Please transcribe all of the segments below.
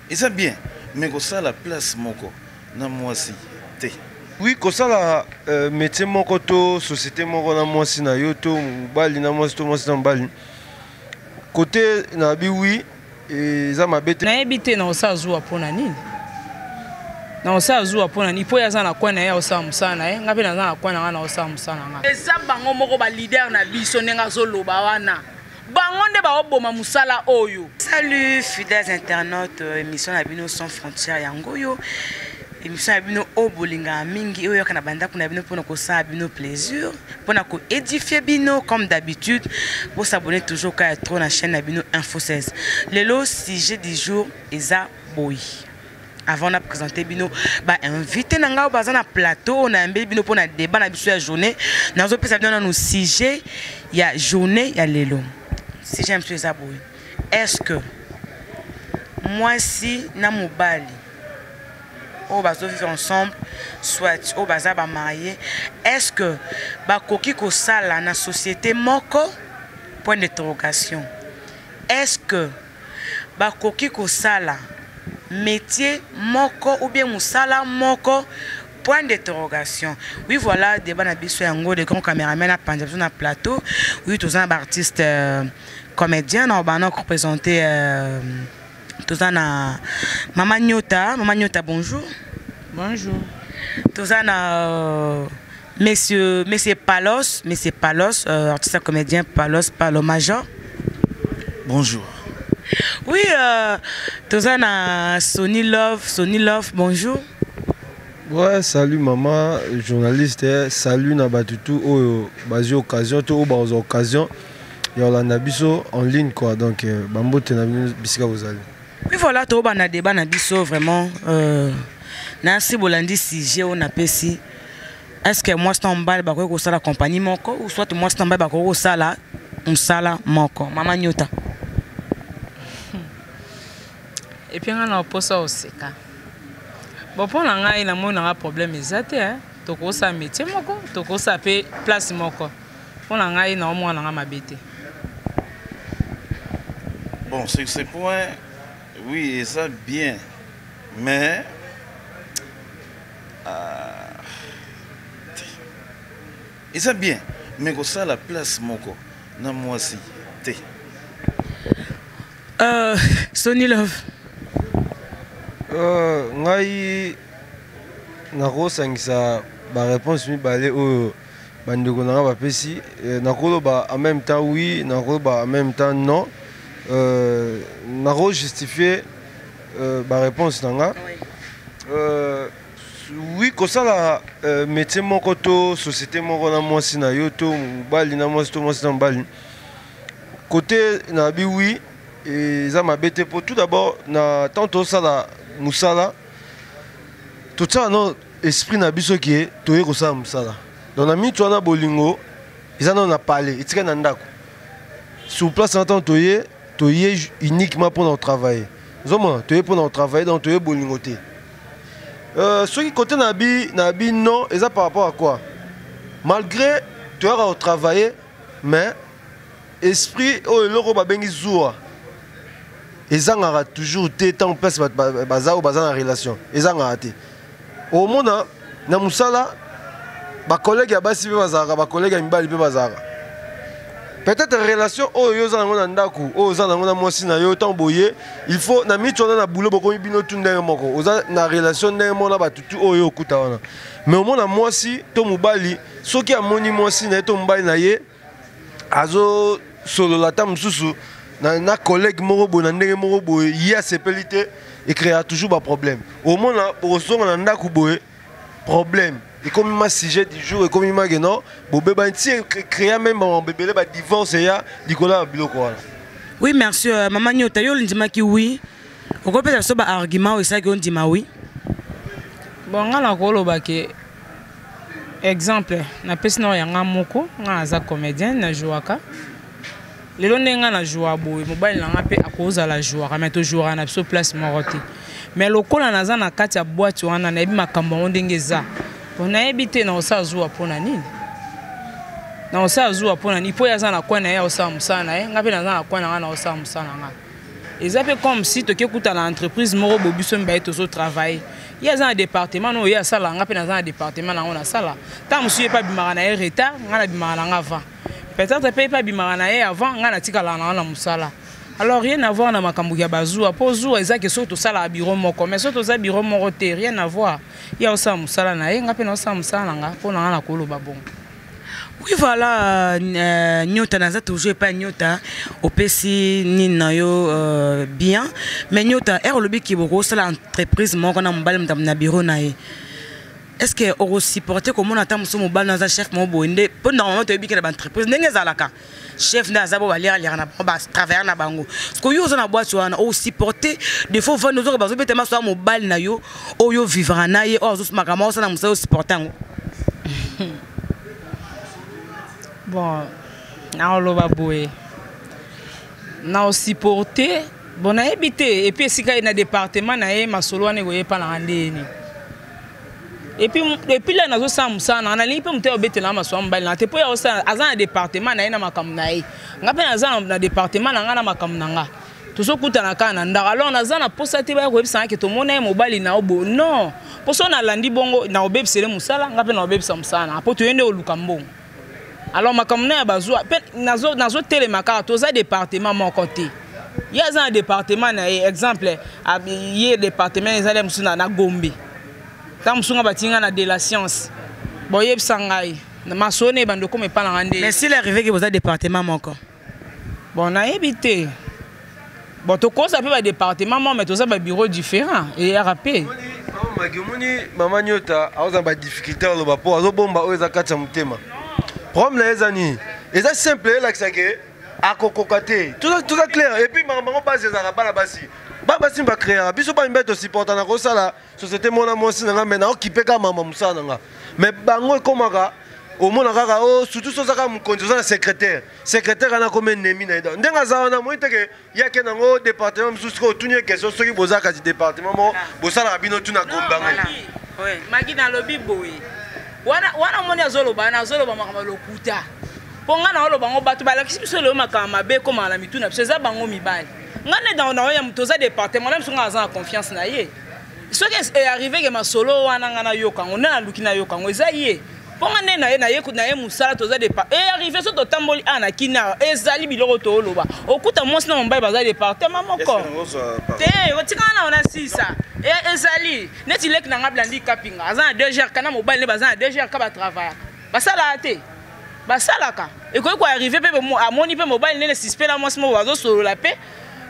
Et ça bien, mais que ça la place moko na mwasi te. Oui, que ça la métier moko to société moko na mwasi na yo to bali na mwasi to mwasi na bali. Côté na bi oui et ça m'a bête. Na ebité na osa zuwa pona nini? Na osa zuwa pona ni po ya za na kwa na ya osa musana ngabe na za na kwa na osa musana nga. Eza bango moko ba leader na biso nenga zoloba wana. Bangonde ba oboma musala oyo. Salut fidèles internautes, émission na bino sans frontières yango yo. Émission na bino obolinga mingi oyo kana banda kuna bino pona ko sa bino plaisir, pona ko édifier bino comme d'habitude. Pour s'abonner toujours quand trop na chaîne na bino Info 16. Lelo sujet du jour eza boy. Avant de présenter bino ba invité nanga baza na plateau na mbeli bino pona débat na biso ya journée. Na zo pesa bino na no sujet ya journée ya lelo. Si j'aime ce Zaboui, est-ce que moi si na mobali on va vivre ensemble, soit on va marier, est-ce que ba koki ko sala na société moko? Point d'interrogation. Est-ce que ba koki ko sala métier moko ou bien musala moko? Point d'interrogation. Oui, voilà, débat na biso yango de grand caméraman à Pandjab sur na plateau. Oui, tous un artiste comédien, on va représenter tous un Maman Nyota. Maman Nyota, bonjour. Bonjour. Tous un Monsieur Palos, artiste comédien Palos Major. Bonjour. Oui, tous un Sony Love, bonjour. Ouais, salut maman, journaliste, salut Nabatutu, oh, basé occasion, tout aux occasions, il y a Nabiso en ligne quoi, donc Bambo Tenabino Bisika vous allez. Oui, voilà, tout le débat Nabiso vraiment. Nancy Bolandi, si j'ai on a pesi, est-ce que moi c'est en bas, bah, ça la compagnie moko, ou soit moi c'est en bas, bah, ça la, sala moko, Maman Nyota. Et puis on a posé au seka. Bon, pour l'angai, il y a un problème exact. Toko sa métier moko, toko sa pe place moko. Pour l'angai, il y a un mabete. Bon, c'est ce point, oui, et ça bien, mais et ça bien, mais que ça la place moko na mwasi te. Sony Love. Ngai nakosangisa ba réponse mi balé o bandeko nanga ba pesi nakoloba en même temps oui nakoloba en même temps non nako justifier ba réponse nanga oui kosala métier moko to société moko na mwasi na yo to mobali na mwasi to mwasi na mobali côté na bi oui et ça m'a bête pour tout d'abord na tantôt ça la musala tout ça non esprit na biso qui est toye ko ça musala donc na mi to na bolingo ils en ont parlé itika na ndako sur place en tant toye uniquement pour notre travail zoma toye pour notre travail donc toye bolingo té ce qui côté na bi non et ça par rapport à quoi malgré tu as travailler mais esprit oh loko ba bengi zoua ils ont toujours été tant place bazao bazana relation ils ont raté au monde na musala ba collègue ya basi be bazaka ba collègue ya mibali be bazaka peut-être relation oh yo za ngona ndaku oh za ngona mwasi na yo tant boye il faut na mi tona na boulot boko bino tunda moko oza na relation ndenge mona ba tutu oh yo kuta wana mais au monde na mwasi to mubali soki amoni mwasi na to mubali na ye azo solo la tam susu na collègue moko bo na ndenge moko bo ya sepelité et créa toujours ba problème au monde pour so na ndaku boye problème et comme ma sujet du jour et comme ma geno bo beba nti créa même ba bébé ba divorce ya dikola biloko wala. Oui merci maman Nyota yo ndima ki oui on peut peut-être so ba argument ça que on dit ma oui bon ngala ko loba ke exemple na pesino yanga moko nga za comédien na jouaka lelo ndenga na joua boy mobile nanga pe akoza la joua mais toujours na so place moroti mais lokola naza na kati ya boîte wana na ebi makambo ndenge za on a habité na osa joua pona nini na osa joua pona ni po ya za na kwa na ya osa musana ngape na za na kwa na osa musana nga eza pe comme si tokekuta na entreprise moko bobiso mbaye tozo travailler il y a un département non il y a sala nga pe na un département na on a sala ta musu pas bimara na retard nga na bimara na avant peut-être pas bimara na avant nga na tikala na musala. Alors rien à voir na makambo ya bazua po zua eza ke soto sala bureau moko mais soto za bureau moko te rien à voir il y a aussi musala na nga pe na aussi musala nga po na koloba bon. Oui, voilà, Nyota n'a toujours pas Nyota, au PC Ninayo bien, mais Nyota, est le qui est c'est l'entreprise, moi, on a un bal dans bureau. Est-ce que on supporte comment on attend son mobile dans un chef mobile? Pendant tu es bien l'entreprise, n'est-ce pas chef n'a pas aller à l'ira, travailler na bango. Ce que vous en boîte sur un au supporter, des fois vous nous aurez besoin de mettre sur mobile na yo, ou yo vivre na yo, ou juste magamon ça n'a pas supportant. Bon, na oloba boye. Na supporter, bon na habité et puis si ka na département na e masolo ane goye pa na ndeni. Et puis là nazo samusa na ligne pe mute obetela maso mbali na te po ya osa azana département na ina makamu na e. Ngape azana na département na ngana makamu na nga. Tozo kutana kana ndaka alors nazana posa te ba ko ebisa ke to mona mobali na obo. Non. Poso na landi bongo na obebisele musala ngape na obebisa musana. Apo to yende oluka mbongo. Alors makamna bazwa nazo telemaka toza département mon côté. Il y a un département na exemple hier département ezale musuna na Gombe. Tam sunga batinga na de la science. Boyeb sangai na masone bandoko me pala ngande. Mais s'il arrivé que vous avez département encore. Bon na évité. Bon to cause pe ba département mais toza ba bureau différent et RAP. Maman Nyota a ba difficulté lo ba po azo bomba o ezakatsa mutema. Problème les amis, et c'est simple là que ça que à kokokate. Tout ça clair et puis maman base za bala basi. Baba simba créer, biso ba mbeto supporter na ko sala société mona mosi na ngamba na okipeka mama musana nga. Mais bango komaka au mona kaka o surtout so zaka mukonzi za secrétaire. Secrétaire ana comme ennemi na ida. Ndenga za na moite ke yake na ngo département mususu ko tunye question soki bozaka di département mo bosala bino tuna gombanga. Ouais, magi na lobby boy. Wana moni azoloba na azoloba makama lokuta ponga na oloba ngo batu balakisi biso le makama be koma na mituna biso za bango mibali ngane dans na ya mutoza département na msunga azana confiance na ye ce qui est arrivé que ma solo wana ngana yoka ngona na lukina yoka ngo eza ye ponga ne na ye na ye musala toza département et arrivé so to tamboli ana kina ezali biloko to oloba okuta monsi na mbaye baza département moko te otikana ona sisa et ezali neti lek na ngablandi kapinga azana 2 heures kana mobile ne bazana 2 heures ka ba travailler basala te basalaka et ko arrivé pe amoni pe mobile ne suspect la monsi mo bazo solo la pe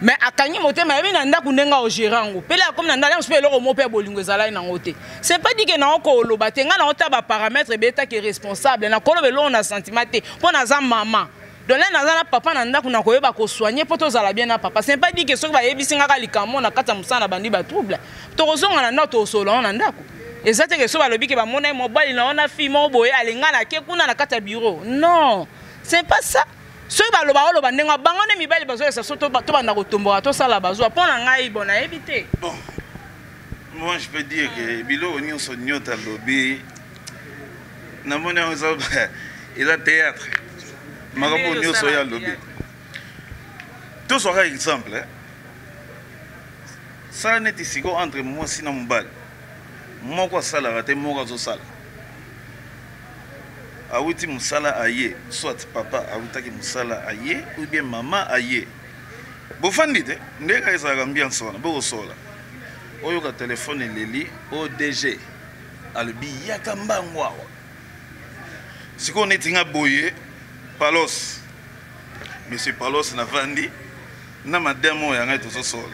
mais akanyi motema yebi na ndaku ndenga o gérango pele comme na ndala mpe eloko mo pe bolingo ezala na ngote c'est pas dit que na oko loba te nga na ota ba paramètre beta qui responsable na kolobe lo na sentiment te po na za mama donc là na papa na ndaku na koyeba ko soigner po to zala bien na papa c'est pas dit que soki ba yebisi nga likamo na kata musana bandi ba trouble to kozonga na ndato solo na ndaku ezate que so ba lobi ke ba mona mobile na ona fille mo boye alinga na ke kuna na kata bureau non c'est pas ça. Ce qui est le bas ndenga bango ne mibali bazo ça soto to banda ko tomboka to sala bazo pona ngai bona éviter. Bon. Moi je peux dire que bilo onyo so Nyota lobby na mona ozo il a théâtre. Makambo onyo so ya lobby. Tout ça exemple. Ça n'est ici entre moi sina mobali. Moi ko sala raté moi ko sala. Awiti musala aye, soit papa awitaki musala aye ou bien maman aye. Bofandite, ndeka isa gambia nsona, boko sola. Oyo ka téléphone leli ODG. Albi yaka mbangwa. Siko netinga boye Palos. Monsieur Palos na vandi na madame ya ngai to sola.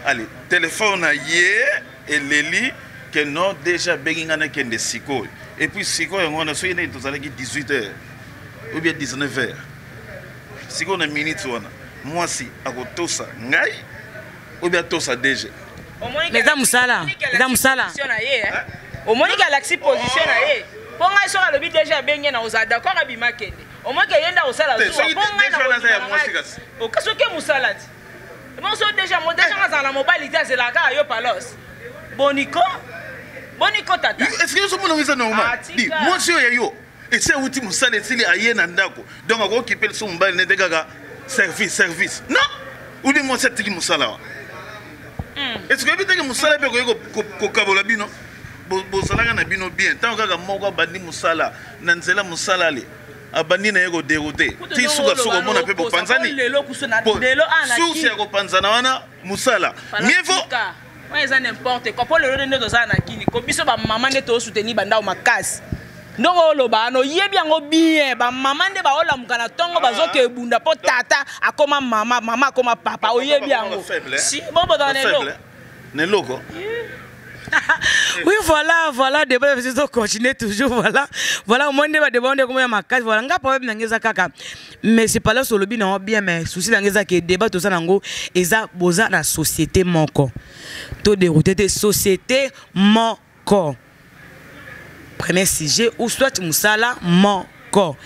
Allez, téléphone aye et leli que non déjà beginga na kende siko. Et puis, si on a 18 heures ou bien 19 heures, si on a une minute, moi si, à Tosa, Ngai ou bien Tosa déjà. Les dames Sala, au moins qu'il y a l'accès position. Pour moi, sur le but déjà, bien d'accord à Bimakende. Au moins qu'il y a un sala. Au cas où il y a un sala. Moi, déjà, moi, déjà, dans la mobilité, c'est la gare, Palos. Bonico. Boniko tata. Est-ce que nous sommes normal? Dis, moi je suis yo. Et c'est outil musale sili aye na ndako. Donc on occuper son mbali ne degaga service. Non. ou bien moi c'est qui musala est-ce que biteke musala pe ko kabola bino bo salanga na bino bien tant kaka moko bandi musala na nzela musala le abandi na yego dérouté ti suka mona pe bo panzani lelo kusona lelo ana ki suka ko panzana wana musala mieux vaut moi ça n'importe quoi pour lelo ndo za na kini ko biso ba maman ne to soutenir banda o makasi ndongo loba no yebi yango bien ba maman nde ba ola mukana tongo bazoke bunda po tata akoma mama akoma papa oyebi yango si bon dans les locaux. Oui, voilà, débat de continuer toujours, voilà, au moins de demander comment ma case, voilà, nga problème n'angeza kaka, mais c'est pas là sur le bien, non bien, mais souci n'angeza que débat tout ça n'ango, eza boza la société moko, tout dérouté de société moko. Premier sujet ou soit musala moko,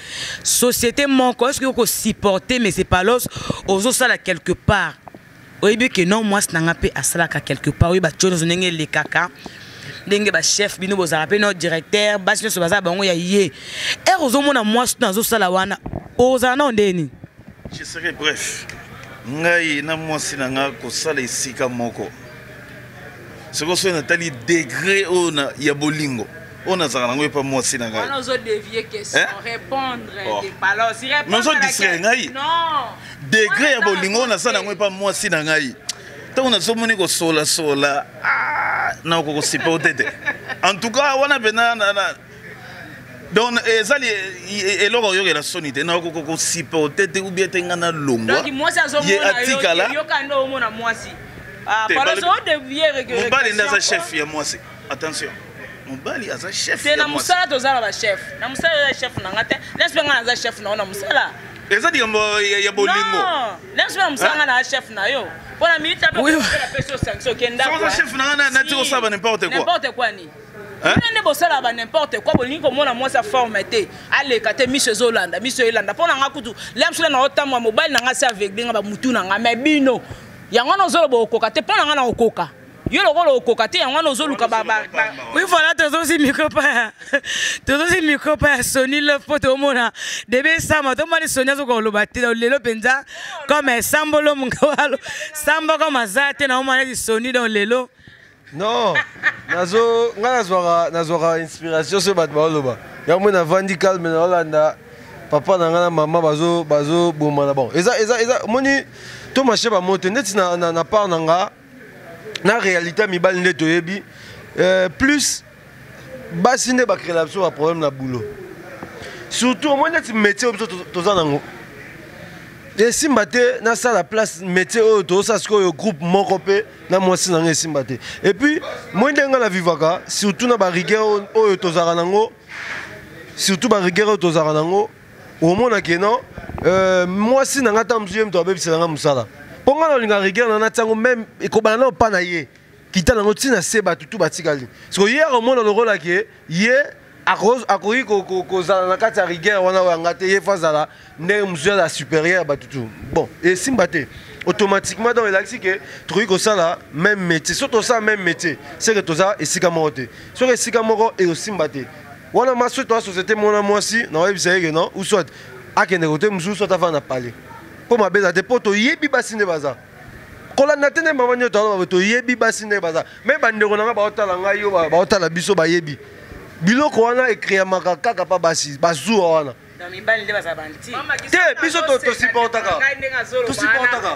société moko, est-ce que vous supportez, mais c'est pas l'os, aux autres ça quelque part. Oui, bien que non, moi, c'est un peu à ça quelque part. Oui, bah, tu as les caca, les chef, bino bozarape, notre directeur, bas sur bazar, bon, yé. Et aux hommes, moi, c'est dans ça la wana. Aux anon deni. Je serai bref. Ngai na moi si nanga ko sala isika moko. Ce que soit natali degré on ya bolingo. On a ça nango pas moi si nanga. On a dévier question, répondre des paroles. Si répondre. Non, distrait ngai. Non. Degré ya bolingo na ça nango pas moi si ngai. Tant on a so moni ko sola na ko sipa otete. En tout cas, on a bena na donc ezali eloko yo la sonité na ko sipa otete ou bien tengana longwa. Donc moi ça zo mona yo kando mona moi si. Ah, par ça on devient régulier. Mon bali na chef ya moi si. Attention. Mon bali a chef. C'est na musala tozala ba chef. Na musala chef na ngate. Laisse nga na chef na musala. Ezali ya bolingo. Non. Laisse musala na chef na yo. Bona milita pe la personne sanction kenda. C'est chef na tiko saba n'importe quoi. N'importe quoi ni. Ne bosala ba n'importe quoi bolingo mona moi sa formaté. Ale kate Miss Zolanda, Miss Elanda. Pona nga kutu. Lemsula na otamwa mobile na nga sa avec nga ba mutu na nga mebino. Yango no zolo bokoka te pona nga na okoka. Yo lokolo okokate yango nozoluka baba. Oui voilà tozosi micropa Sony le photo mona debe sama to mali Sonia zo ko lobate lelo penza comme sambolo mungawalo samba comme azate na mona di Sony dans lelo. Non, nazora inspiration ce bat ba loba. Ya mona vandi calme na Hollanda. Papa na ngana mama bazo bomana bon. Eza moni to marché ba moto net na part nanga. Na réalité mibali nde toyebi plus basi nde bakréer la biso problème na boulot surtout au moins neti métier oyo toza nango esimba te nasala place métier oyo tozosala sikoyo groupe moko mpe na mwasi nango esimba te et puis moi nde nga na vivaka surtout na barigueur oyo tozalaka nango surtout barigueur oyo tozalaka nango omonake non mwasi nanga ta mosusu ye moto abebiselanga mosala pour moi, on a regardé, on a tango même et qu'on a pas naïe. Qui t'a n'engagé na seba tout batikali. Parce que hier au moins dans le rôle là qui est hier à cause qu'on a na carte à rigueur on a engagé hier face à la ne monsieur la supérieure bah tout. Bon et simbaté automatiquement dans l'axe que truc comme ça là même métier surtout ça même métier c'est que tout ça et sikamoroté. Sur les sikamoro et aussi simbaté. On a massé toi société mon moi si non et c'est que non ou soit à quel côté monsieur soit avant à parler. Pour ma belle à poto yebi basine baza kola natene mama nyoto ala to yebi basine baza mais bandeko nanga ba otala ngai yo ba otala biso ba yebi biloko wana écrire makaka kaka pa basi bazu wana dans mibali nde baza banti te biso to supportaka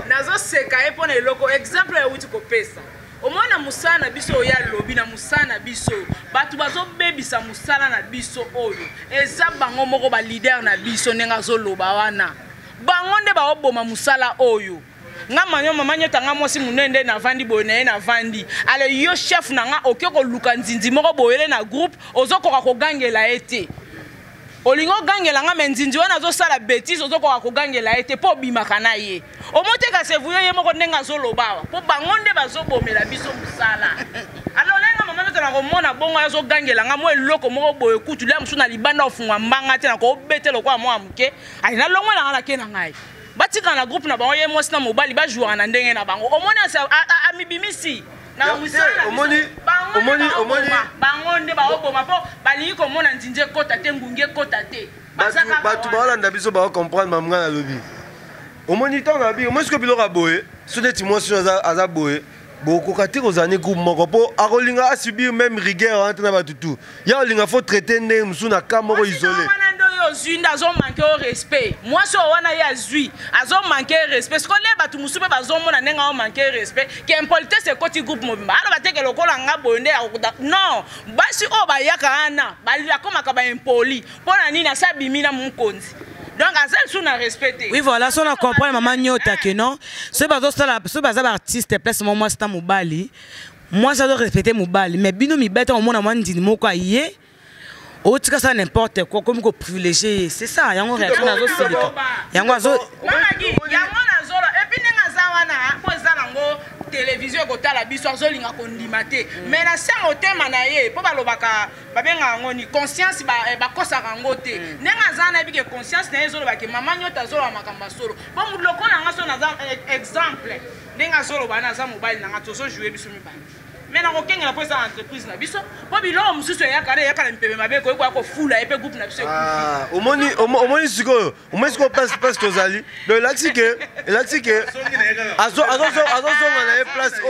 nazo seka e pona eloko exemple ya wuti ko pesa omona musala na biso ya lobi na musala na biso batu bazo bebisa musala na biso oyo eza bango moko ba leader na biso nenga zo loba wana bangonde ba oboma musala oyo nga manyo tanga mosi munende na vandi boye na vandi ale yo chef na nga okeko luka nzinzi moko boyele na groupe ozokoka ko gangela ete olingo gangela nga menzinzi wana zo sala bêtise ozokoka ko gangela ete po bimaka na ye omoteka sevuyo ye moko ndenga zo lobawa po bangonde bazobomela biso musala alors lenga mama nyoto na komona bongo yazo gangela nga mo eloko moko boye kutu la musu na libanda ofunga mbanga te na ko betelo kwa mo amuke ali na longo na ke na ngai batika na groupe na bango ye mosi na mobali ba jouer na ndenge na bango omona sa amibimisi na musala omoni bangonde ba oboma po bali ko mona nzinje kota te ngunge kota te batu ba landa biso ba comprendre mamanga na lobi au moniteur na bi, moi ce que biloko aboye, so neti moi sur aza boye. Beaucoup de gens groupe moko po akolinga a subir même rigueur entre na batutu. Ya olinga faut traiter ne musu na kamoro isolé. Azo manquer au respect. Moi so wana ya zui, azo manquer respect. Ce qu'on est batu musu pe bazo mona nenga o manquer respect. Qui impolité c'est côté groupe mobimba. Alors bateke lokola nga bonde non, basi o ba yaka ana, bali akoma ka ba impoli. Pona nini sa bimina munkonzi. Donc, à ça, on a respecté. Oui, voilà, si on comprend maman Nyota que non, ce bazar artiste, place moi c'est un Moubali. Moi, ça doit respecter Moubali. Mais bino mi bête, au moins, on dit mot quoi yé. Au tout cas, ça n'importe quoi, comme qu'on privilégié. C'est ça, il y a un réaction à zone silica. Il y a un oiseau. Et puis, télévision kota la biso azolinga kondimate mais na sango tema na ye po balobaka babenga ngoni conscience ba kosa rango te nenga zana bike conscience na ezolo bake mama Nyota zolo makamba solo bo mudloko na ngaso na exemple nenga zolo bana za mobile na ngato so jouer biso mibali mais na kokengela po eza entreprise na biso po bilo mususu ya kala mpebe mabeko ko ko fula epe groupe na biso omoni siko passe tozali donc laxike azo na place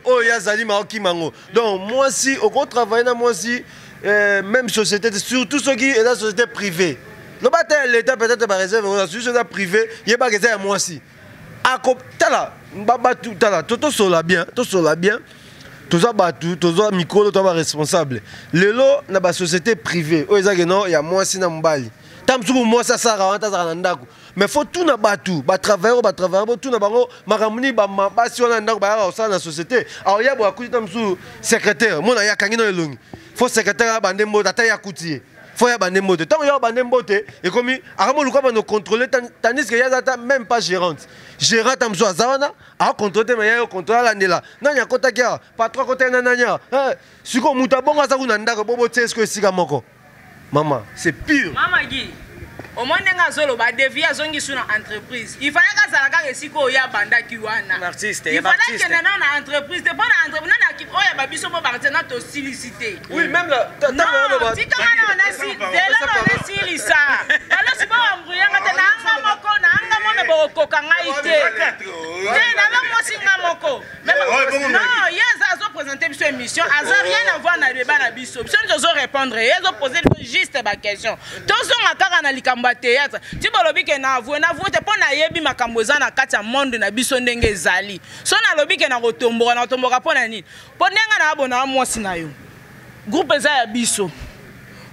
oyo yazali maoki mango donc moi si au contraire travailler na moi si même société surtout ceux qui est la société privée no ba l'état peut-être ba réserve la société privée yeba que ça moi si tala baba tout tala toto sola bien toza batu toza mikolo toza responsable lelo na ba société privée o ezake non ya mwasi na mbali tamsuku mwasi asara wanta za ndako mais faut tout na batu ba travailler tout na bango makamuni ba basi wana ndako ba ya na société alors ya bo akuti tamsu secrétaire mona ya kangino elongi faut secrétaire ba ndembo tata ya kutie faut ya ba ndembo te tant ya ba ndembo te et comme akamo luka ba no contrôler tandis que ya zata même pas gérante tamsu azawana a contrôler mais ya contrôler la ndela nanya kota kia patron kota nanya siko mutabonga za kuna ndako bobo tsesko esika moko maman c'est pire mama gi au moins nga zolo ba devia zongi suna entreprise il fallait que ça la siko ya banda kiwana artiste il fallait que na entreprise te bona entreprise na ki oya ba biso bo partenaire na to silicité oui même là non si quand on a si de la silisa alors si ba mbuyanga te na nga moko na nga mona bo kokanga ite na nga mosinga moko non yes azo présenter biso émission aza rien à voir na débat na biso biso nous zo répondre et zo poser juste ba question tozo ngaka na likamba théâtre ti bolobi ke na avouer te pona yebi makambo za na kati ya monde na biso ndenge ezali so na lobi ke na kotomboka pona nini ponenga na abona mwasi na yo groupe eza ya biso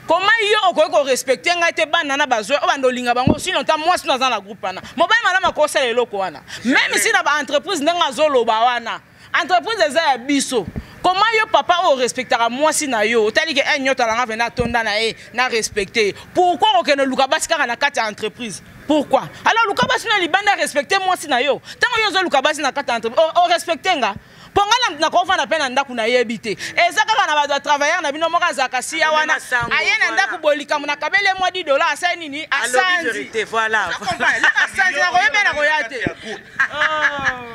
comment yo ko respecter ngai te bana na bazwe o bandolinga bango sinon ta mwasi na za na groupe wana mobali malama ko sala eloko wana même si na ba entreprise ndenga zoloba wana entreprise eza ya biso. Comment yo papa o respectera moi si na yo tali que un Nyota langa vena tonda na e na respecter pourquoi on que luka basika na kati entreprise pourquoi alors luka basina libanda respecter moi si na yo tant yo zo luka basina kati entreprise o respecter nga ponga na ko fana pena ndaku na yebite ezaka na ba travailleur na bino moka zaka si ya wana ayena ndaku bolika muna kabele mo $10 asa nini asa vérité voilà asa na ko yebena ko yate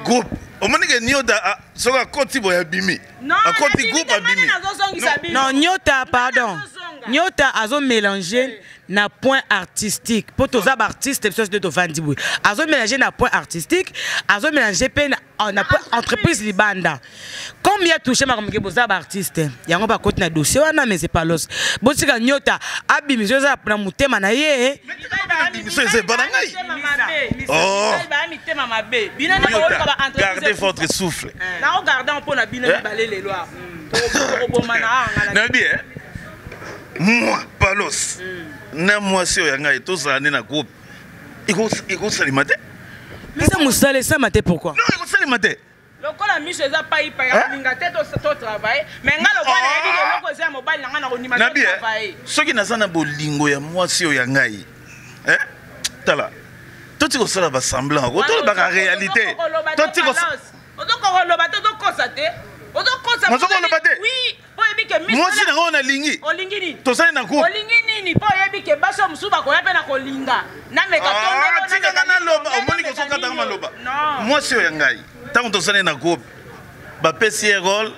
groupe Omonike Nyota soka koti boya bimi. A koti groupe bimi. Non, Nyota pardon. Nyota azo mélanger na point artistique. Pour tous les artistes, c'est de Vandiboui. Azo mélanger na point artistique, azo mélanger peine na entreprise libanda. Combien touché ma comme que vous artistes? Il y a un pas côté na dossier wana mais c'est pas l'os. Bon si Nyota abimi zo za na mutema na ye. C'est banangai. Oh. Gardez votre souffle. Na regardant pour na bino balé les lois. Moi, Palos, moi, si on a tous un groupe, il faut s'alimenter. Mais ça m'a salé, ça m'a dit pourquoi? Non, il faut s'alimenter. Le col a mis ses appareils, il a tête au travail, mais il a le mobile, il a un travail. Ce qui n'a pas de lingo, moi, si on a hein? Tala. Tout ce que ça va sembler, tout la réalité. Tout ce que ça. Oui, moi si on a lingi. Olingini. To ça na ko. Olingini ni po yebi ke baso musuba ko yape na kolinga. Na me ka tondo na tika na loba, omoni ko soka tanga maloba. Moi si o yangai. Tant to ça na ko. Ba pesi rôle.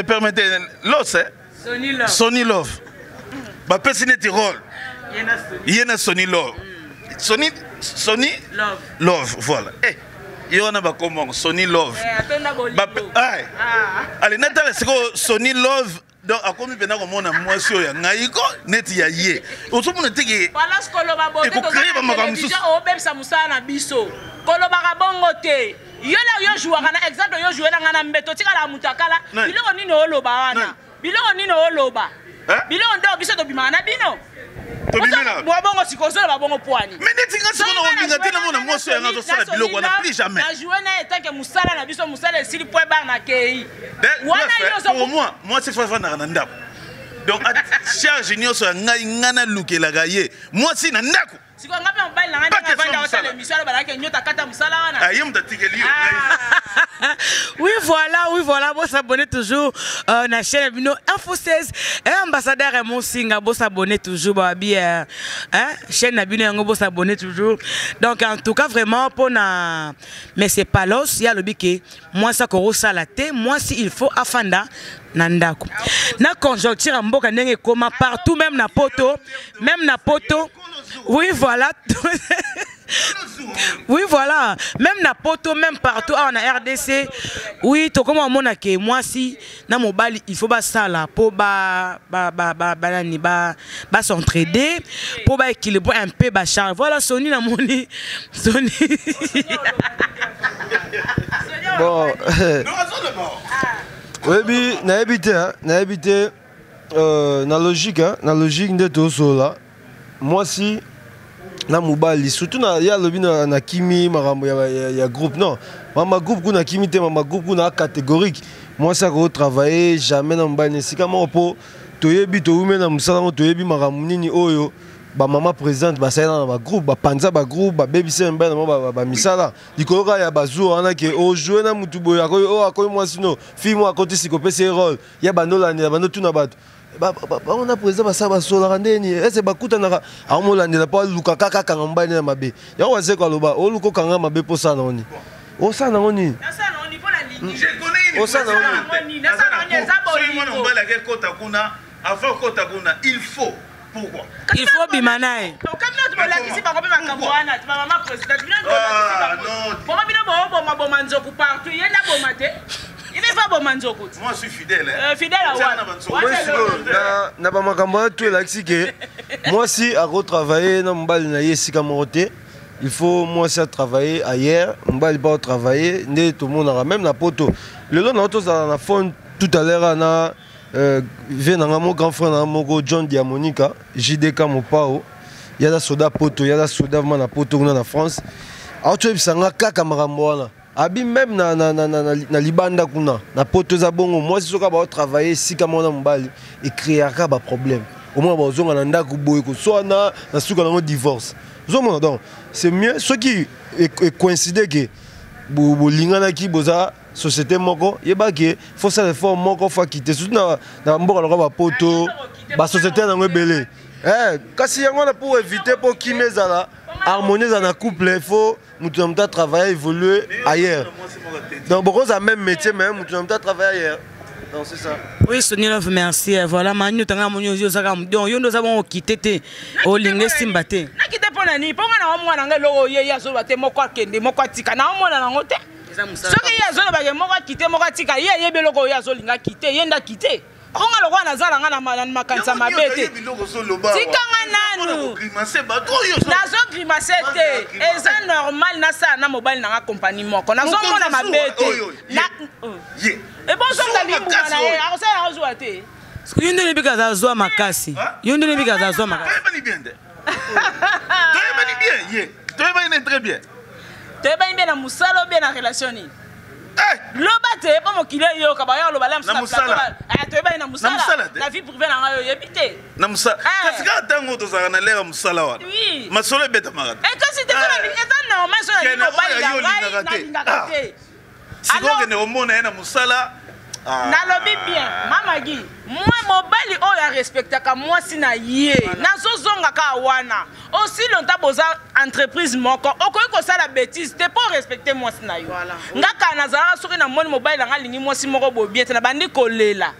Permettez l'os Sony Love. Ba pesi neti rôle. Yena Sony Love. Sony Love, voilà. Eh, il y en a pas comment Sony Love. Allez, Nathalie, c'est quoi Sony Love? Donc, à quoi maintenant on a moi sur ya ngaiko net ya ye. On se monte que. Voilà ce que l'on va boter. Au même ça moussa na biso. Koloba bongo te. Yo la yo jouer na exemple yo jouer na mbeto tika la mutakala. Biloko nini oloba wana. Biloko nini oloba. Biloko ndo biso to bimana bino. Moi bongo sikozo ba bongo poani. Mais net nga sikono olinga te na mona moi sur nga zo sala biloko na plus jamais. Na jouer na etanke musala na biso musala sili point bar na kei. Pour moi c'est fa na ndako. Donc charge nyoso ngai ngana lukela gaye. Moi si na ndako. Si on ngapi mobile na ngana banda wa tele mission ba ke nyota kata musala wana. Ah yem tatikeli. Oui voilà, vous s'abonnez toujours à la chaîne Bino Info 16 et ambassadeur Raymond Singa, vous s'abonnez toujours bah bien chaîne Bino vous s'abonnez toujours. Donc en tout cas vraiment pour na mais c'est pas l'os, il y a le biquet. Moi ça ko salate, moi si il faut afanda nandako. Na conjoncture mboka ndenge koma partout même na poto. Oui voilà. Oui voilà, même na poto, même partout en RDC. Oui, to comme on a que moi si na mobile il faut pas ça là pour s'entraider, pour équilibrer un peu charge. Voilà Sony na moni Sony. Bon. Oui, na habité na logique de tout ça. Moi si na mobali surtout na ya lobi na kimi marambo ya groupe non mama groupe kuna kimi te mama groupe kuna catégorique moi ça ko travailler jamais na mobali sika mo po toyebi to ume na musala mo toyebi marambo nini oyo ba mama présente ba saina na ba groupe ba panza ba groupe ba baby semba na ba misala dikoloka ya bazo ana ke o jouer na mutu boya ko o akoy moi sino fi moi côté siko pese rôle ya banola ni bano tuna bato on a président basaba sola ndeni ese bakuta na amolandela pa luka kaka kanga mbani na mabe ya waze kwa loba o luko kanga mabe po sana oni o sana oni sana oni pour la ligne je connais o sana oni on va la kota kuna avant kota kuna il faut pourquoi il faut bimanae comme notre bolakisi ba kope makamwana tu mama président non pour bino bo maboma nzoku partout yenda bomate. Moi je suis fidèle. Fidèle à na ba makambo tout la que moi si à retravailler na mbali na yesika moroté il faut moi ça travailler ailleurs mbali pas travailler né tout le monde même la poto le long auto ça na fond tout à l'heure na vient na mon grand frère na mon John Diamonica JDK mon pao il y a la soda poto il y a la soda vraiment na poto na France auto bisanga kaka makambo wana abi même na libanda kuna na poto za bongo moi si soka ba travailler sika mona mbali et créer ba problème au moins ba zonga na ndako boye ko so na suka na divorce zomona donc c'est mieux ceux qui coïncider que bolingana ki boza société moko yeba que faut ça réforme moko faut quitter surtout na mboka na ba poto ba société na ngobele kasi yango na pour éviter pour kimezala harmoniser dans un couple il faut nous travailler évoluer ailleurs donc beaucoup ça même métier même nous travailler ailleurs donc c'est ça oui Sony Love merci voilà manu tanga monyo yo saka donc yo ndo za bon kitete o linge simbate na kite pona ni ponga na mwana ngelo ye ya zo bate moko akende moko atika na mwana na ngote soki ya zo ba moko kite moko atika ye ye beloko ya zo linga kite yenda kite onga lokwa nazala nga na makanisa mabete tikanga nanu nazo grimace te eza normal nasala na mobile na nga compagnie moko nazomona mabete ebonzonga limbuma na ye akosala kozwa te yo nde nebika azazwa makasi yo nde nebika azazwa makasi toyebani bien na mosala o bien na relation nini loba te po mokili yo ka ba yo loba la musala to ba na musala na vie privée na ngayo yebite na musala kasi ka tango to saka na lera musala wana masolo beta marata kasi te kana eza normal so na yo ba ya ngaka te siko ke ne omona na musala nalobi bien mamagi moi mobali oyo respectaka moi sina ye nazozonga ka wana aussi longtemps boza entreprise moko okoki kosala bêtise te pour respecter moi sina yo ngaka nazala soki na moni mobali nga lingi moi si moko bobie te na bandi kolela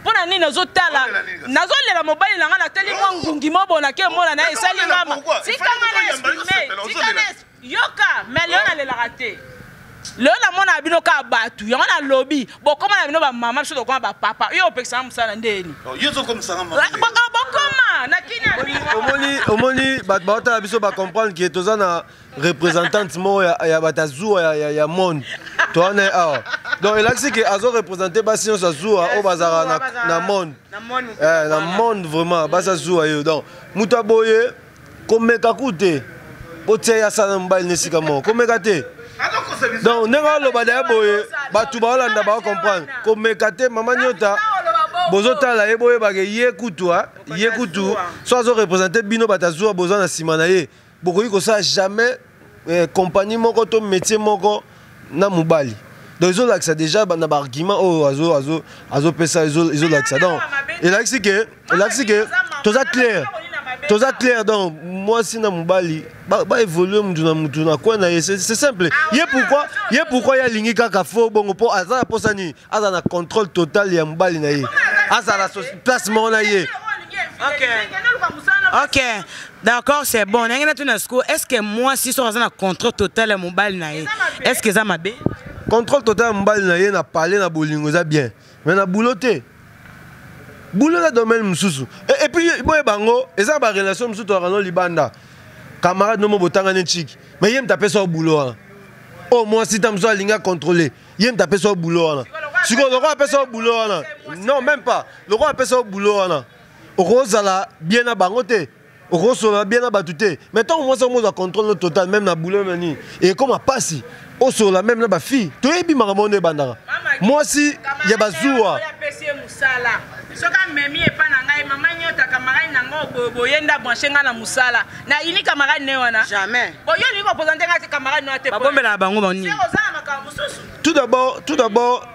mpona nini nazotala nazolela mobali nanga nateli mwa ngungi mobona ke mona na esali ngama tikanga na exprime yoka mais leo nalelaka te leo namona bino ka batu yango na lobi bokoma na bino bamama biso tokoma bapapa yo opekisanga mosala ndeni bokoma na kini omoni bato baotala biso bacomprendre ke toza na représentante moko ya batazuwa ya monde towana awa donc elakisi ke azoreprésente basi nyonso azuwa oyo bazalaka na monde na monde vraiment basi azuwa yo donc moto aboye komeka ku te botia ye asala mobali nesika moko komeka te donc ndenge oloba daya boye bato baolanda baocomprendre komeka te mama nyota bozotala ye boyebake ye kutu so azoreprésente bino bato azuwa boza na nsima na ye bokoki kosala jamais compagnie moko to métier moko na mobali donc ezolakisa déjà na baargument oyo azopesa ezolakisa donc elakisi ke toza clair donc mwasi na mobali baévolue mutu na coin na ye c'est simple ye pourquoi ye alingi kaka fo bongo mpo aza na posa nini aza na contrôle total ya mobali na ye aza na place moko na ye. Ok, d'accord, c'est bon. Est-ce que moi, si je suis en contrôle total à mon bal, est-ce que ça m'a bien? Contrôle total à mon bal, je na parlé na bolingo, ça bien. Mais na bouloté. Boulot na domaine msusu. Et puis, bon, bango, et ça, ma relation msusu, tu as libanda. Camarade, non, mon botanga n'est chic. Mais il me tape sur le boulot. Oh, moi, si tu as besoin de contrôler, il me tape sur le boulot. Si le roi appelle ça au boulot, non, même pas. Le roi appelle ça au boulot. Rosala bien à bangote, Rosala bien à batute. Maintenant, moi, ça me contrôle total, même na boulot mani. Et comme à passi, au sola même na ba fille. Tu es bien maramone bandara. Moi si il y a bazoua. Soka memi e pa na ngai mama nyota camarade nango boyenda branchenga na musala. Na ini camarade ne wana. Jamais. Boyo ni ko présenter ngati camarade no ate. Babombela bango boni. Tout d'abord,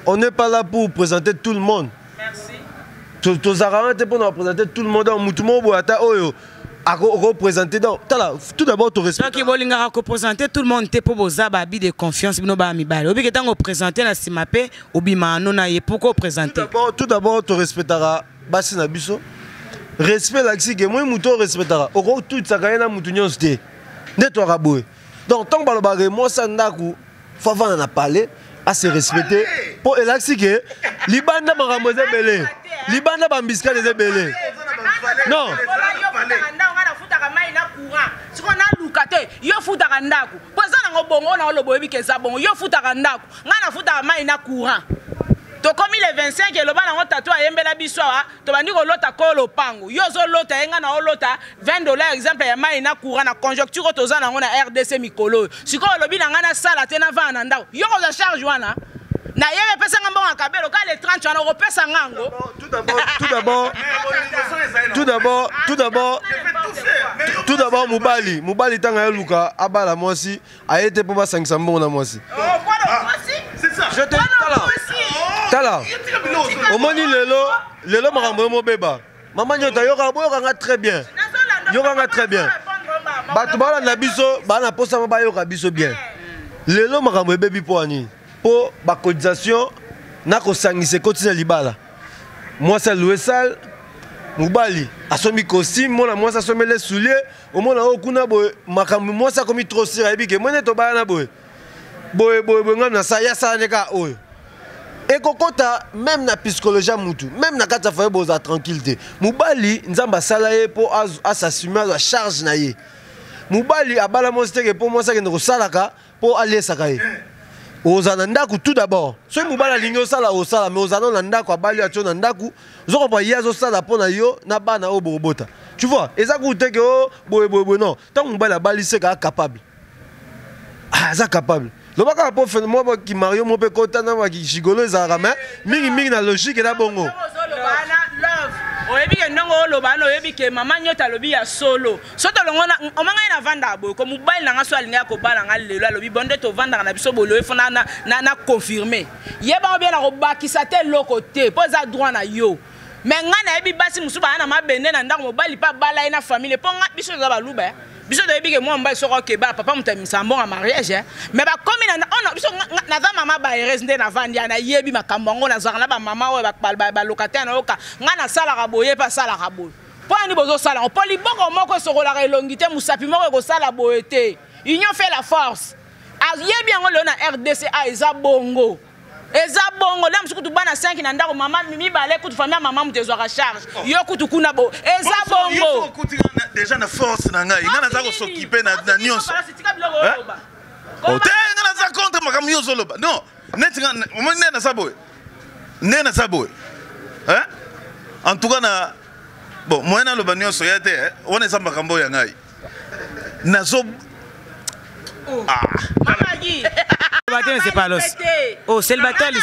on n'est pas là pour présenter tout le monde. Merci. Tous arrangements pour nous représenter tout le monde en mutumo boata oyo à représenter donc tout d'abord tu respectes. Donc il bolinga représenter tout le monde te pour boza babi de confiance bino ba mi bale. Obi que tant représenter na simapé obima no na ye pourquoi présenter. Tout d'abord tu respectera basi na biso. Respect l'axi que moi muto respectera. Oko tout ça kana mutu nyonso te. Neto raboé. Donc tant balobare moi ça ndaku faut vendre na parler à se respecter pour l'axi que libanda maramose belé. Libanda bambiska les belé. Non. Yo futaka ndako poza nango bongo na lobo ebi keza bongo yo futaka ndako ngana futaka mai na courant to komi le 25 eloba nango tatu ayembela biso wa to bandi ko lota ko lopango yo zo lota yenga na lota $20 exemple ya mai na courant na conjoncture toza nango na RDC mikolo siko lobi na ngana sala te na vana ndako yo ko za charge wana na yebe pesa ngambo akabelo ka le 30 wana ko pesa ngango tout d'abord mobali tanga luka abala mwasi ayete po basangisa mbongo na mwasi. C'est ça. Je te tala omoni lelo makambo mo beba mama nyota yoka nga très bien bato bala na biso bana posa ma bayoka biso bien lelo makambo bebi po ani po ba cotisation na ko sangise kotina libala mwasi louer salle mobali asomi costume mona mwasi asomi les souliers omona okuna boy makambo mwasi akomi trop sira ebike mwene to bana na boy ngam na sa ya sa neka oyo ekokota même na psychologie mutu même na kata fa boza tranquillité mobali nzamba sala ye po assumer la charge na ye mobali abala mosteke po mwasi ke salaka po alesaka ye ozana ndaku tout d'abord so mobala lingi osala osala mais ozana na ndaku abali atyo na ndaku zoko pa yazo sala pona yo na bana o bobota tu vois eza ku teke o boye non tant mobala abali se ka capable za capable le baka po fait moi qui mario mo pe kota na ba ki chigolo za rama mingi na logique na bongo oyebi ke ndongo olobana oyebi ke mama nyota lobi ya solo soto longona omanga ina vanda boy ko mobile nanga so alinga ko bala nga lelo lobi bonde to vanda na biso bolo efona na confirmer yeba bien na ko bakisa te loko te poza droit na yo mais nga na yebi basi musuba na mabende na ndako mobile pa bala ina famille po nga biso za baluba biso doyebi ke moi mobali soko okeba papa moto amisa mbongo ya mariage mais bakomi biso naza mama baheureuse nde navandi ya nayebi makambo yango nazwaka na bamama oyo balokataire nayoka ngai nasalaka boye mpe asalaka boye mpo ani bozosala yango mpo liboko moko esokolaka elongi te mosapi moko ekosala boye te union fait la force ayebi yango lelo na RDCA eza bongo la musu kutu bana 5 na ndako mama mibale kutu famille mama mutu ezwaka charge yo kutu kuna bo eza bongo déjà na force na ngai ngana za ko s'occuper na nyonso ngana za contre makambo nyonso loba non net nena saboy hein en tout cas na bon moyena loba nyonso ya te on eza makambo ya ngai nazo mama gi célibataire c'est pas l'os. Oh, célibataire les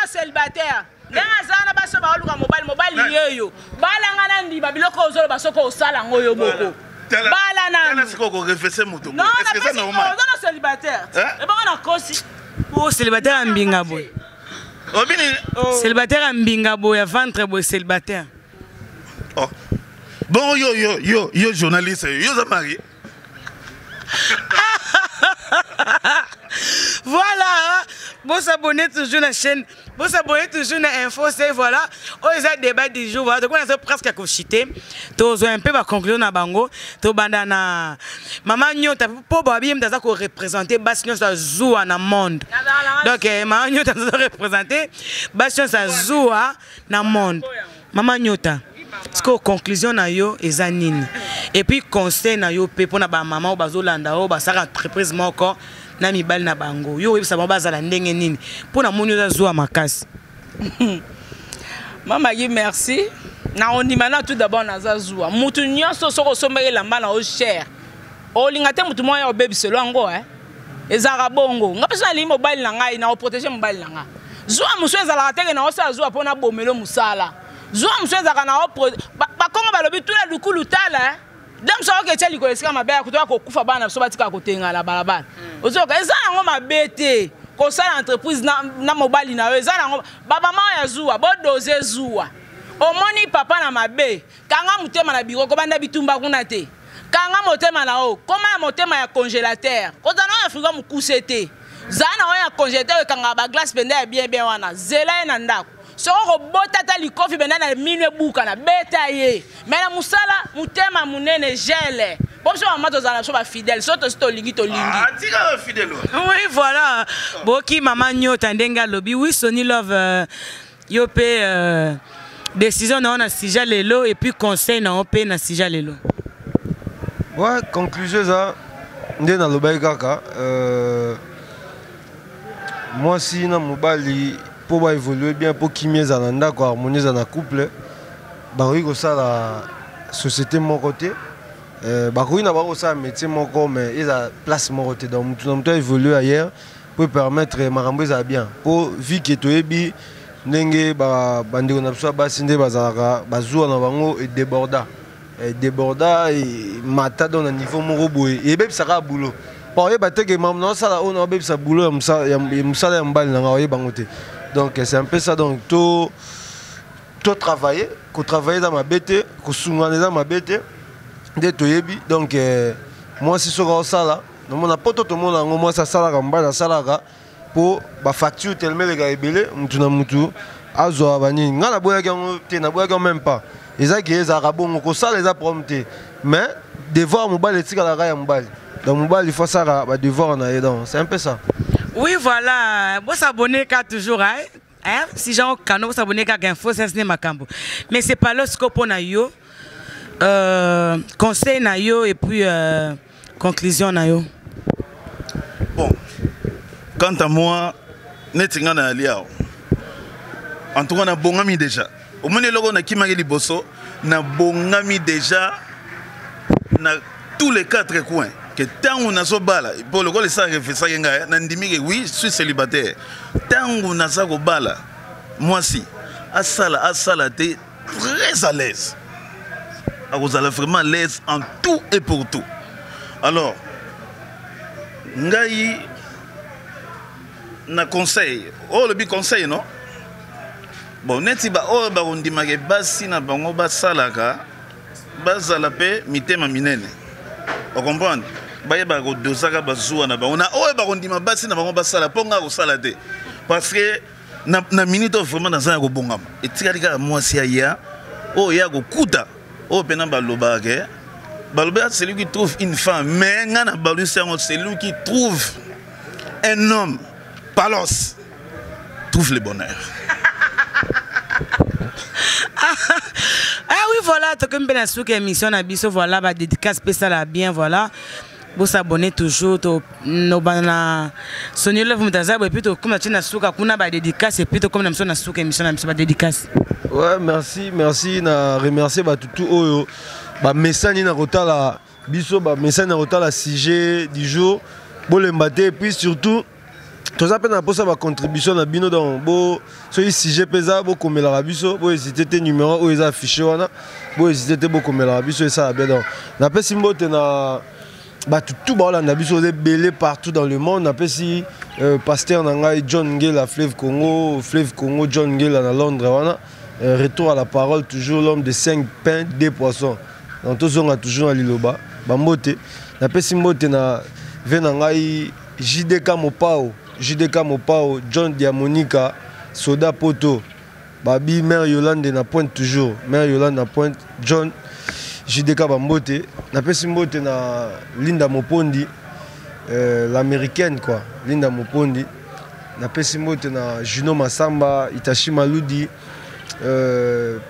célibataire. Ndenga zana baso ba oluka mobile yeyo. Bala ngana ndiba biloko ozolo basoko osala ngoyo boko. Bala na. Est-ce qu'on refait moto? Est-ce que c'est normal? Non, célibataire. Et bon on a kosi. Oh, célibataire mbinga boy. Obini. Célibataire mbinga boy, ventre boy célibataire. Oh. Bon yo journaliste, yo za marié. Voilà, vous s'abonnez toujours à la chaîne, vous s'abonnez toujours à l'info, c'est voilà. Oh, ils ont débat du jour, voilà. Donc on a presque à cochiter. Tu as un peu à conclure na bango. Tu bandana. Maman nyota pour babi m'ta ko représenter bastion ça joue na monde. Donc maman nyota ça représenter bastion ça joue na monde. Maman nyota. Parce que conclusion na yo ezanine. Et puis conseil na yo pe pour na ba maman ou bazolanda ou ba sa entreprise moko na mibali na bango yo yebisa ba bazala ndenge nini pour na moni za zuwa makasi. Mama gi merci na ondimana tout d'abord na za zuwa mutu nyonso soko sombele lamba na o cher olinga te mutu moya obebiselo ngo ezaka bongo ngapesa li mobile na ngai na o protéger mobile na nga zuwa muso ezala teke na o sa zuwa pona bomelo musala zuwa muso ezaka na o ba kongo balobi tula lukulu tala donc ça que tu as dit mabe akutoka kokufa bana so batika kotenga la balabala ozoka eza nango mabete ko sala entreprise na mobile na yo eza nango baba mama ya zuwa bo doze zuwa omoni papa na mabe kanga mutema na biro ko banda bitumba kuna te kanga motema na o koma motema ya congélateur ko zana ya frigo mukuse zana o ya congélateur kanga ba glace penda ya bien wana zela na ndako soko botata likofi benda na minwe buka na beta ye mais na musala mutema munene gele boso mamato zala so ba fidèle soto sto lingi to lingi tika fidèle oui voilà boki mama nyota ndenga lobi oui Sony Love yo pe décision na on sija lelo et puis conseil na on pe na sija lelo ouais conclusion ça ndé na lobai kaka moi si na mobali pour évoluer bien pour qu'il mieux en anda quoi harmoniser dans couple bah oui ça la société mon côté bah oui n'a pas ça métier mon corps mais il a place mon côté donc tout le monde évoluer ailleurs pour permettre marambo ça bien pour vie qui est ebi ndenge ba bandeko na biso ba sinde bazaka bazua na bango et déborda et mata dans un niveau moko boye et beb saka boulot pour y battre que mam non ça là on a beb sa boulot ça ya mbali na ngaye bangote. Donc c'est un peu ça, donc tout travailler, dans ma bête, dans ma bête, donc moi si je suis là, on n'a pas tout le monde, moi ça salaga pour la facture tellement les gars ébélés, mutu azo avani, ngana boya qui na boya même pas, ils a qui les arabons, on ça les a promptés, mais devoir mobile et tika la raya mobile, donc mobile il faut ça va devoir en aller donc c'est un peu ça. Oui, voilà. Vous s'abonnez qu'à toujours, hein? Si j'ai un canal, vous s'abonnez qu'à info, c'est un macambo. Mais c'est pas le scope on a yo, conseil na yo et puis conclusion na yo. Bon, quant à moi, netinga na liao. En tout cas, on a bongami déjà. Au moins, on a kimagi liboso, na bongami déjà na tous les 4 coins. Que tant on a so bala pour le coup ça réfléchir nga nandimi que oui je suis célibataire tant on a ça go bala moi si asala t'es très à l'aise vous allez vraiment à l'aise en tout et pour tout alors ngai na conseil oh le bi conseil non bon neti ba oh ba ondima ke basi na bango ba salaka bazala pe mitema minene Vous comprenez? Bayeba ko dosaka bazuwa na ba. On a oye ba kondima basi na bango basala ponga ko sala te. Parce que na minute vraiment dans un ko bongama. Et tika moi si ya oh ya ko kuta. Oh pena baloba ke. Baloba c'est lui qui trouve une femme, mais ngana balu c'est lui qui trouve un homme. Palos trouve le bonheur. Ah oui, voilà, tu comme bien sûr émission na biso voilà ba dédicace spéciale bien voilà. Vous s'abonner toujours no bana Sony Love mutaza et puis comme tu na suka kuna ba dédicace et puis comme na na suka émission na ba dédicace. Ouais, merci na remercier ba tout oyo ba message na kotala biso ba message na kotala sujet du jour bolembate et puis surtout tous appels na posa ba contribution na bino dans bo so sujet pesa bo komela la biso bo hésiter numéro o eza affiché wana bo hésiter bo komela la biso et ça bien donc na pesi mbote na bah tout bah on a vu sur des belés partout dans le monde. On appelle si pasteur Nangai John Ngela Fleuve Congo John Ngela à Londres voilà. Retour à la parole toujours l'homme de 5 pains 2 poissons. Donc tous on a toujours à Liloba. Bah moté. On appelle si moté na venangai JDK Mopao John Diamonica Soda Poto Babi Mère Yolande na pointe toujours Mère Yolande na pointe John JDK Bambote, na pesi mbote na Linda Mopondi, l'américaine quoi, Linda Mopondi, na pesi mbote na Juno Massamba, Itachi Maludi,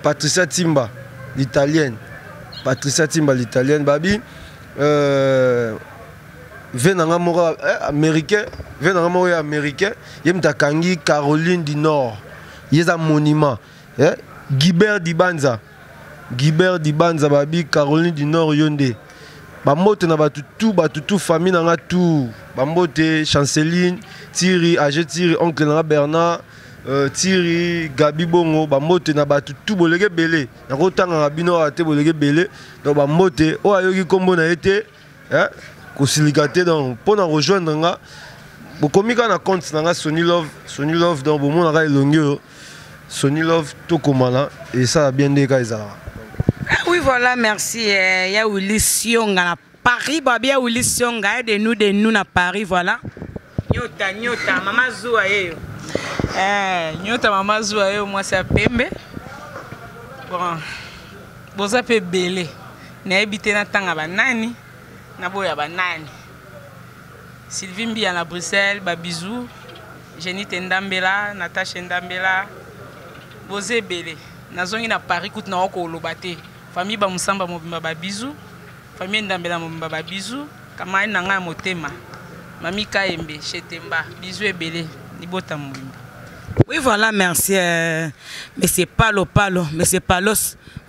Patricia Timba, l'italienne, babi, venanga mora américain, yemta kangi Caroline du Nord, yeza monument, Guibert Dibanza babi Caroline du Nord Yonde. Bambote na batutu famille na tout. Bambote Chanceline, Thierry, Age Thierry, oncle na Bernard, Thierry, Gabi Bongo, bambote na batutu bolege belé. Na kotanga na bino ate bolege belé. Donc bambote o ayoki kombo na été ko silikate donc pour na rejoindre nga. Bokomika na compte na Sony Love donc bo mona ka elongo. Sony Love tokomala et ça a bien des cas. Oui, voilà, merci. Il y a Willy Sionga à Paris, Babi, il y a Willy Sionga de nous à Paris, voilà. Nyota, Maman Zouaye. Nyota, Maman Zouaye, moi c'est Pembe. Bon, vous avez belé. N'a habité dans Tanga Banani, n'a boya Banani. Sylvie Mbi à Bruxelles, Babizou, Jenny Tendambela, Natacha Ndambela, vous avez belé. Nazongi na Paris kout na oko lobate famille ba musamba mobimba ba bizu famille ndambela mobimba ba bizu kama ina nga motema mami kaembe chetemba bizu ebele libota mobimba. Oui voilà merci mais c'est Palos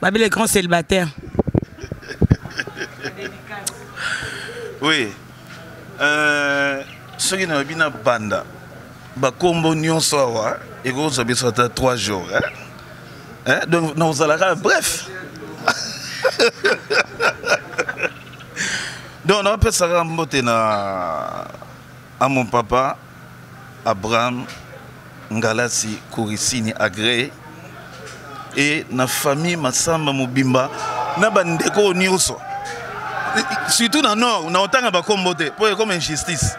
babi les grands célibataires. Oui soki na bina banda ba kombo nyonso awa eko zo biso ta 3 jours donc nous allons bref. Donc on appelle ça à mon papa Abraham Ngalasi Kourisini Agré et na famille Massamba Mobimba na bandeko nyonso surtout dans nord na otanga ba kombote pour comme injustice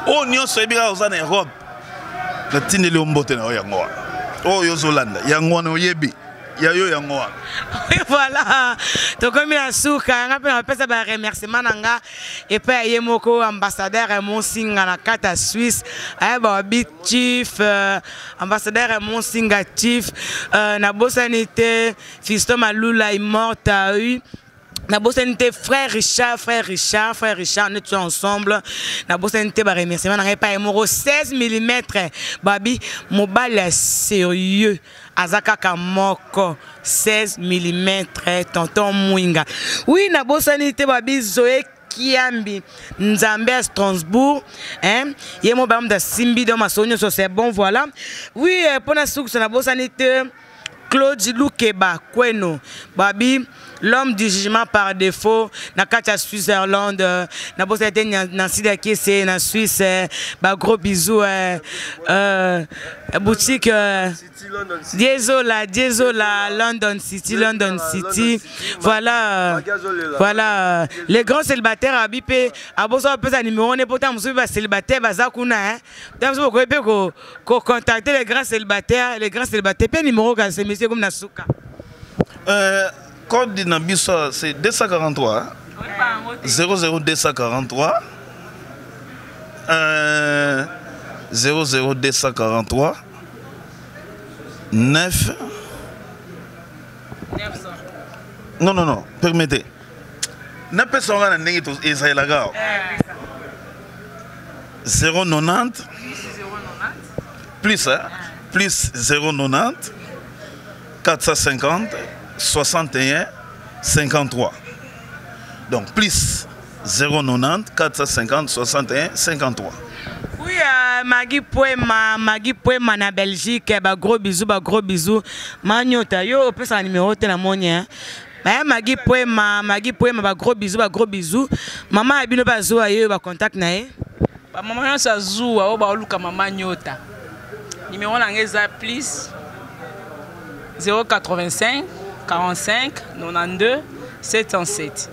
o nyonso ebika ozana Europe na tindeli ombote na yango o yozolanda yango na oyebi yayo yango. Oui voilà to comme la souka nga pe na pesa ba remerciement nanga et pa yemoko ambassadeur Monsinga na kata Suisse ay ba chief ambassadeur Monsinga chief na bosanité Fiston Malula immortal na bosanité frère Richard, on est tous ensemble. Na bosanité ba remerciement na pas yemoko 16 mm babi mobile sérieux azaka kamoko 16 mm tonton Mwinga. Oui na bosanité babi Zoé Kiambi Nzambe à Strasbourg yemo bam da Simbi dans ma sonyo so c'est bon voilà. Oui pour na souk na bosanité Claude Loukeba Kweno babi l'homme du jugement par défaut na kacha Switzerland na bossa été na sida kese na Suisse ba gros bisous boutique Désolé London City voilà les grands célibataires habipé a bossa pesa numéro ne pourtant musu ba célibataire baza kuna hein donc vous pouvez ko contacter les grands célibataires pe numéro ka c'est monsieur comme na suka code de Nabiso, c'est 243. 00243. 00243. 9. Non, permettez. N'a pas son gars n'est pas Israël. 090. Plus 090. 450. 61 53. Donc plus 090 450 61 53. Oui, Magui Poema na Belgique, gros bisous. Magnota, yo, peut sa numéro de la monnaie. Magui Poema, gros bisous. Maman abino bazo ayo ba contact na ye. Maman sa zoua o ba luka maman nyota. Numéro langeza plus 085 45 92 707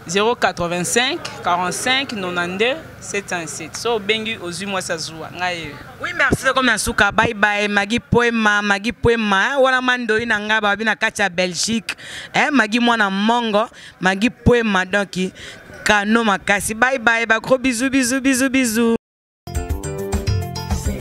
085 45 92 707 so bengi ozui moi sa zoua ngai. Oui, merci comme nasuka bye bye Magui Poema wala mando ina ngaba bina kacha Belgique Magui mwana mongo Magui Poema donc kano makasi bye bye ba gros bisous